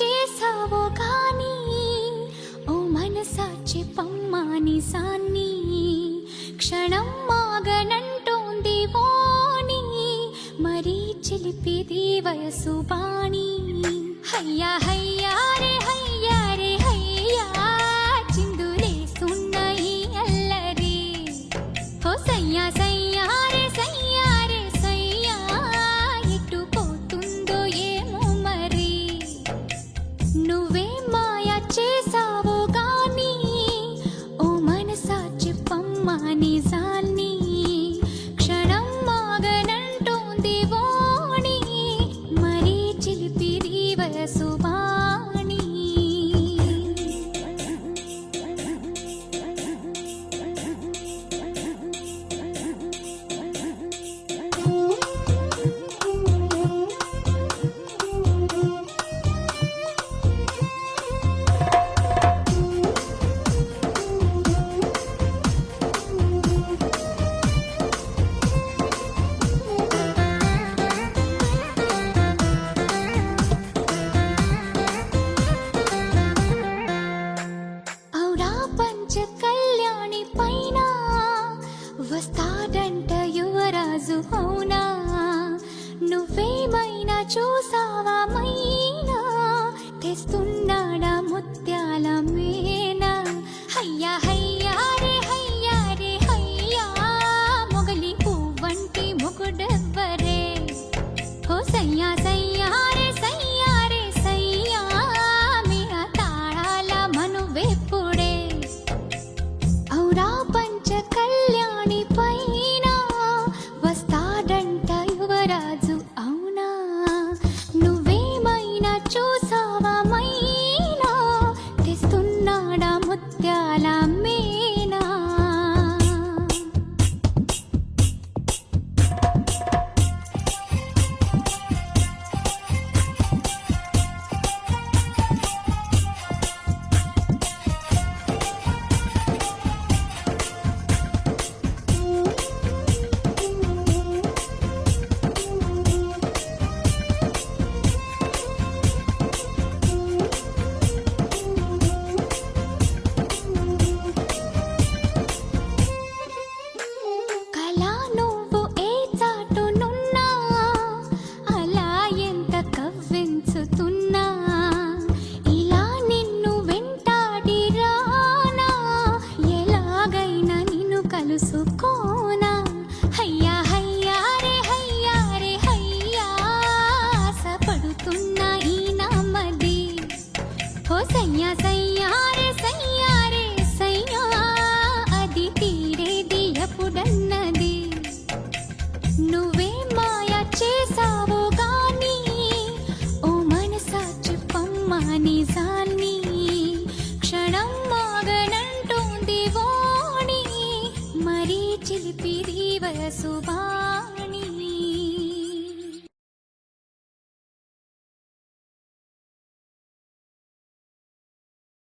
చేసావో గాని ఓ మనసా చెప్పమ్మా నిజాన్ని క్షణం మాగనంటోంది వాణి మరీ చిలిపిది వయసు బాణి హయ్యా హయ్యా రే హయ్యా రే హయ్యా చిందులేస్తున్న ఈ అల్లరి ఓ సయ్యా సయ్యా రే సయ్యా రే సయ్యా ఎటు పోతుందో ఏమో మరి నువ్వే మాయా చేసావో గాని ఓ మనసా చెప్పమ్మా నిజాన్ని క్షణం మాగనంటోంది వాణి మరీ చిలిపిది వయసు బాణి ఔరా పంచ కళ్యాణి పైన వస్తాడంట యువరాజు అవునా నువ్వేమైనా చూసావా మైనా తెస్తున్నాడా ముత్యాల మేనా హయ్యా హయ్యా రే హయ్యా రే హయ్యా మొగలి పువ్వంటి మొగుడెవ్వరే ఓ సయ్యా సయ్యా రే సయ్యా రే సయ్యా మీ ఆ తాళాల మనువెప్పుడే ఔరా పంచ కళ్యాణి పైన వస్తాడంట యువరాజు అవునా నువ్వేమైనా చూసావా మైనా తెస్తున్నాడా ముత్యాల మేనా కలా నువ్వు ఏ చాటునున్నా అలా ఎంత కవ్వించుతున్నా ఇలా నిన్ను వెంటాడి రానా ఎలాగైనా నిన్ను కలుసుకోనా హయ్యా హయ్యా రే హయ్యా రే హయ్యా ఆశపడుతున్నా ఈ నామది ఓ సయ్యా సయ్యా రే సయ్యా రే సయ్యా అది తీరేది ఎప్పుడన్నది నువ్వే మాయా చేసావో గాని ఓ మనసా చెప్పమ్మా నిజాన్ని క్షణం మాగనంటోంది వాణి మరీ చిలిపిది వయసు బా